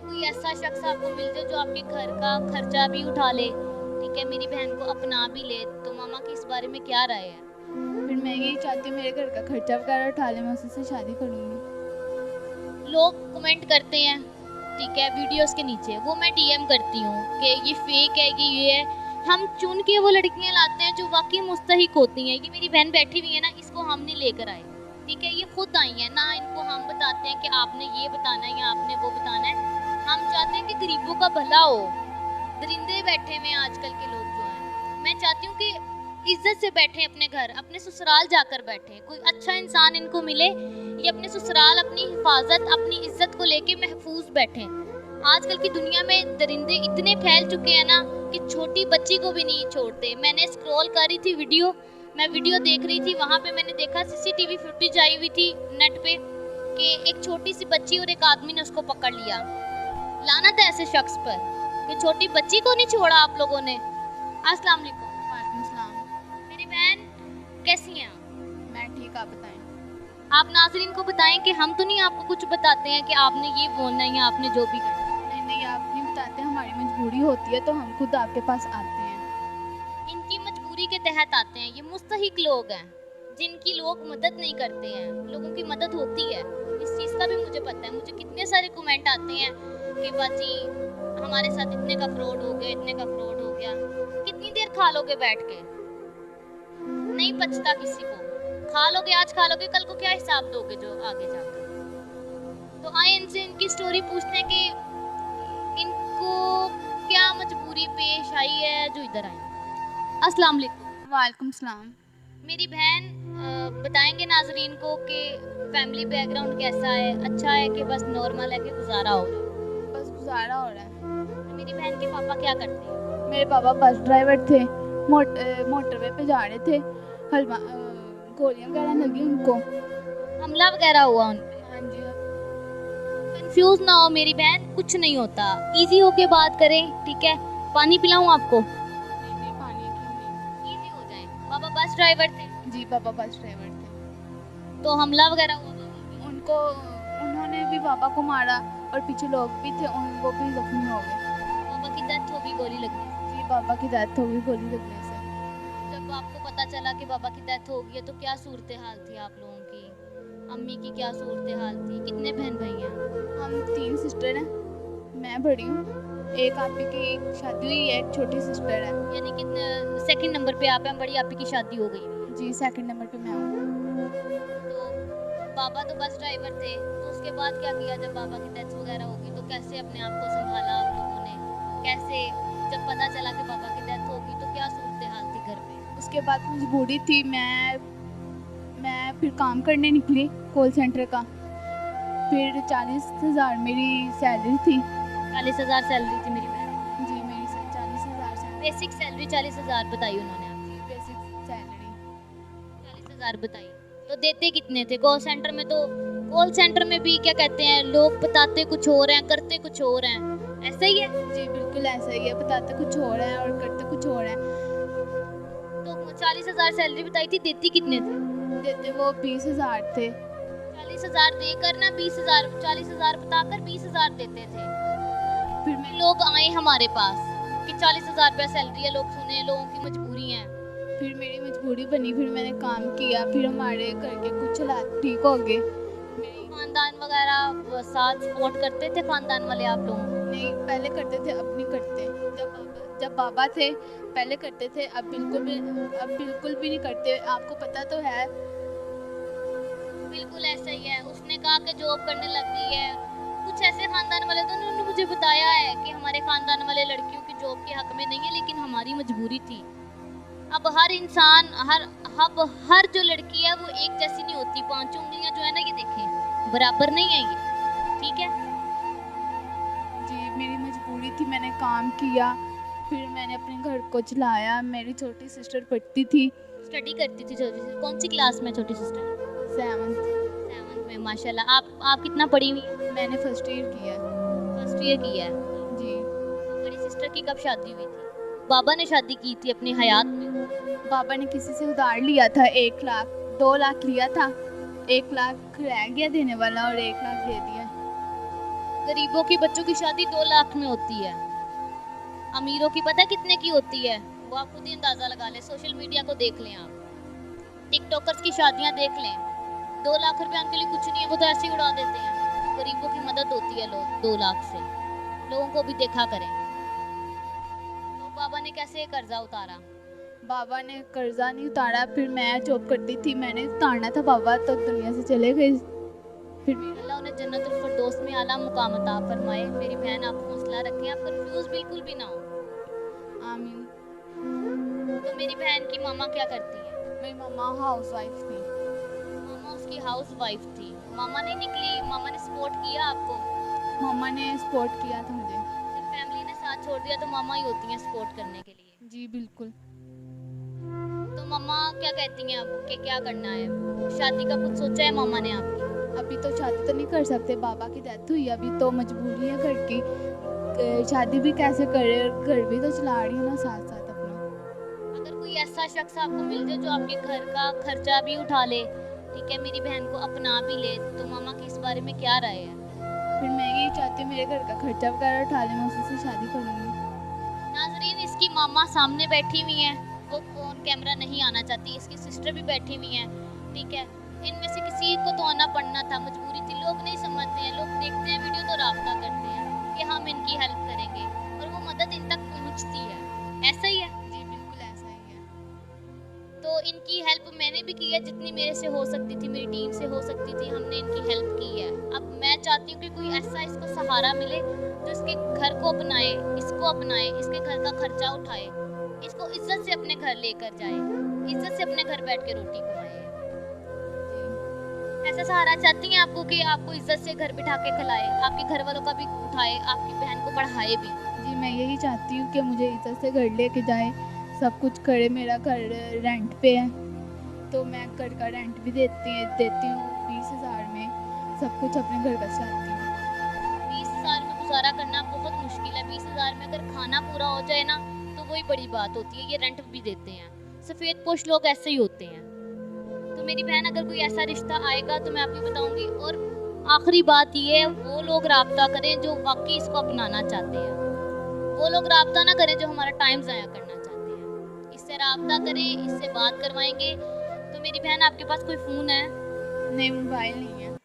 कोई ऐसा शख्स आपको मिल जाए जो आपके घर का खर्चा भी उठा ले, ठीक है, मेरी बहन को अपना भी ले, तो मामा की इस बारे में क्या राय है? फिर मैं यही चाहती हूँ मेरे घर का खर्चा वगैरह उठा ले, मैं उसी से शादी करूँगी। लोग कमेंट करते हैं, ठीक है, वीडियोस के नीचे, वो मैं डीएम करती हूँ कि ये फेक है, ये है। हम चुन के वो लड़कियां लाते हैं जो वाकई मुस्तहिक होती हैं। ये मेरी बहन बैठी हुई है ना, इसको हम नहीं लेकर आए, ठीक है, ये खुद आई है ना, इनको हम बताते हैं कि आपने ये बताना है या आपने वो बताना है। हम चाहते हैं कि गरीबों का भला हो। दरिंदे बैठे हुए हैं आजकल के लोग जो हैं, मैं चाहती हूँ कि इज्जत से बैठे अपने घर, अपने ससुराल जाकर बैठे, कोई अच्छा इंसान इनको मिले, ये अपने ससुराल अपनी हिफाजत अपनी इज्जत को लेके महफूज बैठे। आजकल की दुनिया में दरिंदे इतने फैल चुके हैं ना कि छोटी बच्ची को भी नहीं छोड़ते। मैंने स्क्रॉल कर रही थी वीडियो, मैं वीडियो देख रही थी, वहाँ पे मैंने देखा सीसीटीवी फुटेज आई हुई थी नेट पे कि एक छोटी सी बच्ची और एक आदमी ने उसको पकड़ लिया। लानत है ऐसे शख्स पर कि छोटी बच्ची को नहीं छोड़ा आप लोगों ने। अस्सलाम वालेकुम। वालेकुम सलाम। मेरी बहन कैसी हैं आप? मैं ठीक, आप बताएं। आप नाज़रीन को बताएं कि हम तो नहीं आपको कुछ बताते हैं कि आपने ये बोलना है या आपने जो भी करना है। नहीं नहीं, आप नहीं बताते, हमारी मजबूरी होती है तो हम खुद आपके पास आते हैं। इनकी मजबूरी के तहत आते हैं। ये मुस्तहिक लोग हैं जिनकी लोग मदद नहीं करते हैं। लोगों की मदद होती है, इस चीज़ का भी मुझे पता है। मुझे कितने सारे कमेंट आते हैं कि बाजी हमारे साथ इतने का फ्रॉड हो गया, इतने का फ्रॉड हो गया। कितनी देर खा लोगे बैठ के? नहीं पचता किसी को। खा लोगे, आज खा लोगे, कल को क्या हिसाब दोगे जो आगे जाकर? तो आए इनसे इनकी स्टोरी पूछते हैं कि इनको क्या मजबूरी पेश आई है जो इधर आई। अस्सलाम वालेकुम। वालेकुम सलाम। मेरी बहन बताएंगे नाजरीन को कि फैमिली बैकग्राउंड कैसा है, अच्छा है कि बस नॉर्मल है कि गुजारा हो रहा है? बस गुजारा हो रहा है। तो मेरी बहन के पापा क्या करते हैं? मेरे पापा बस ड्राइवर थे, मोटरवे पे जा रहे थे, हलवा गोलियां वगैरह लगी उनको। हमला वगैरह हुआ उन पे? हाँ जी। कंफ्यूज ना हो मेरी बहन, कुछ नहीं होता, इजी होके बात करें, ठीक है। पानी पिलाऊं आपको? नहीं नहीं, पानी की नहीं। इजी हो जाए। पापा बस ड्राइवर थे, जी, पापा बस ड्राइवर थे। तो हमला वगैरह हुआ पापा पे? उनको उन्होंने भी पापा को मारा और पीछे लोग भी थे, वो भी जख्मी हो गए। पापा की डेथ हो गई गोली लगने से? जी, पापा की डेथ हो गई गोली लगने से। जब आपको पता चला कि पापा की डेथ हो गई है तो क्या सूरत हाल थी आप लोगों की? अम्मी की क्या सूरत हाल थी? कितने बहन भाई हैं? हम 3 सिस्टर हैं, मैं बड़ी हूँ। एक आपी की शादी हुई है, एक छोटी सिस्टर है। यानी कि सेकंड नंबर पे आप हैं, बड़ी आपी की शादी हो गई हुई है। जी, सेकंड नंबर पे मैं हूँ। तो पापा तो बस ड्राइवर थे, तो उसके बाद क्या किया जब पापा की डेथ वगैरह हो गई? तो कैसे अपने आप को संभाला आप लोगों ने? कैसे जब पता चला कि पापा की डेथ हो गई तो क्या सूरत हाल थी घर पे? उसके बाद मजबूरी थी, मैं फिर काम करने निकली कॉल सेंटर का। फिर 40,000 मेरी सैलरी थी। 40,000 सैलरी थी मेरी बहन? जी, मेरी 40,000 सैलरी। बेसिक सैलरी 40,000 बताई उन्होंने आपकी? Basic salary. 40,000 बताई। तो देते कितने थे? कॉल सेंटर में तो, कॉल सेंटर में भी क्या कहते हैं, लोग बताते कुछ और हैं, करते कुछ और हैं, ऐसा ही है? जी, बिल्कुल ऐसा ही है, बताते कुछ और है और करते कुछ और है। तो 40,000 सैलरी बताई थी, देती कितने थे? देते वो 20,000 थे। 40,000 देकर ना 20,000, 40,000 बताकर 20,000 देते थे। फिर मैं लोग आए हमारे पास कि 40,000 रुपया सैलरी है, लोग सुने, लोगों की मजबूरी है। फिर मेरी मजबूरी बनी, फिर मैंने काम किया, फिर हमारे घर के कुछ हालात ठीक हो गए। मेरी खानदान वगैरह साथ सपोर्ट करते थे खानदान वाले आप लोगों को? नहीं, पहले करते थे, अब नहीं करते। जब बाबा थे पहले करते थे, अब बिल्कुल भी नहीं करते, आपको पता तो है। बिल्कुल ऐसा ही है। उसने कहा कि जॉब करने लग गई है। कुछ ऐसे खानदान वाले तो उन्होंने मुझे बताया है कि हमारे खानदान वाले लड़कियों की जॉब के हक में नहीं है, लेकिन हमारी मजबूरी थी। अब हर इंसान, हर जो लड़की है वो एक जैसी नहीं होती। 5 उंगलियां जो है ना, ये देखें, बराबर नहीं है ये, ठीक है। जी, मेरी मजबूरी थी, मैंने काम किया, फिर मैंने अपने घर को चलाया। मेरी छोटी सिस्टर पढ़ती थी स्टडी करती थी छोटी सिस्टर? कौन सी क्लास में छोटी सिस्टर? 7th। 7th में, माशाल्लाह। आप कितना पढ़ी हुई हैं? मैंने फर्स्ट ईयर किया। फर्स्ट ईयर की है। जी। बड़ी सिस्टर की कब शादी हुई थी? बाबा ने शादी की थी अपनी हयात में? पापा ने किसी से उधार लिया था 1 लाख, 2 लाख लिया था, 1 लाख रह गया देने वाला और 1 लाख दे दिया। गरीबों की बच्चों की शादी 2 लाख में होती है, अमीरों की पता है कितने की होती है? वो आप खुद ही अंदाजा लगा लें, सोशल मीडिया को देख लें आप, टिकटॉकर्स की शादियां देख लें, 2 लाख रुपए उनके लिए कुछ नहीं है, वो तो ऐसे ही उड़ा देते हैं। गरीबों की मदद होती है लोग 2 लाख से, लोगों को भी देखा करें। तो बाबा ने कैसे कर्जा उतारा? बाबा ने कर्जा नहीं उतारा, फिर मैं जॉब करती थी, मैंने उतारना था, बाबा तो दुनिया से चले गए। फिर भी अल्लाह उन्हें जन्नतुल फिरदौस में आला मुकाम अता फरमाए। मेरी बहन आप हौसला रखें, आप कंफ्यूज बिल्कुल भी ना हो। आमीन। तो मेरी बहन की मामा क्या करती है? मेरी मम्मा हाउस वाइफ थी। मामा उसकी हाउस वाइफ थी, मामा नहीं निकली, मामा ने सपोर्ट किया आपको? मम्मा ने सपोर्ट किया था मुझे। जब फैमिली ने साथ छोड़ दिया तो मामा ही होती हैं सपोर्ट करने के लिए। जी बिल्कुल। तो मामा क्या कहती हैं अब कि क्या करना है? शादी का कुछ सोचा है मामा ने आपकी? अभी तो शादी तो नहीं कर सकते, बाबा की डेथ हुई, अभी तो मजबूरी है घर की। शादी भी कैसे करे, घर भी तो चला रही हूँ ना साथ साथ अपना। अगर कोई ऐसा शख्स आपको मिल जाए जो आपके घर का खर्चा भी उठा ले, ठीक है, मेरी बहन को अपना भी ले, तो मामा की इस बारे में क्या राय है? फिर मैं यही चाहती हूँ मेरे घर का खर्चा वगैरह उठा ले, मैं उसी से शादी करूँगी। नाजरीन, इसकी मामा सामने बैठी हुई हैं, वो फोन कैमरा नहीं आना चाहती, इसकी सिस्टर भी बैठी हुई हैं, ठीक है। इनमें से किसी को तो आना पड़ना था, मजबूरी थी, लोग नहीं समझते हैं, लोग देखते हैं वीडियो तो राब्ता करते हैं कि हम इनकी हेल्प करेंगे और वो मदद इन तक पहुंचती है, ऐसा ही है। जी बिल्कुल ऐसा ही है। तो इनकी हेल्प मैंने भी की है, जितनी मेरे से हो सकती थी, मेरी टीम से हो सकती थी, हमने इनकी हेल्प की है। अब मैं चाहती हूँ कि कोई ऐसा इसको सहारा मिले जो इसके घर को अपनाए, इसको अपनाए, इसके घर का खर्चा उठाए, इसको इज्जत से अपने घर लेकर जाए, इज्जत से अपने घर बैठ के रोटी कमाए। ऐसा सहारा चाहती हैं आपको कि आपको इज्जत से घर बिठा के खिलाए, आपके घर वालों का भी उठाए, आपकी बहन को पढ़ाए भी। जी मैं यही चाहती हूँ कि मुझे इज्जत से घर लेके जाए, सब कुछ करे। मेरा घर रेंट पे है, तो मैं घर का रेंट भी देती हूँ 20,000 में, सब कुछ अपने घर का चलाती हूँ। 20,000 में गुजारा करना बहुत मुश्किल है। 20,000 में अगर खाना पूरा हो जाए ना तो वही बड़ी बात होती है। ये रेंट भी देते हैं, सफ़ेद पोश लोग ऐसे ही होते हैं। तो मेरी बहन, अगर कोई ऐसा रिश्ता आएगा तो मैं आपको बताऊंगी। और आखिरी बात ये है, वो लोग राब्ता करें जो वाकई इसको अपनाना चाहते हैं, वो लोग राब्ता ना करें जो हमारा टाइम ज़ाया करना चाहते हैं। इससे राब्ता करें, इससे बात करवाएंगे। तो मेरी बहन, आपके पास कोई फ़ोन है? नहीं, मोबाइल नहीं है।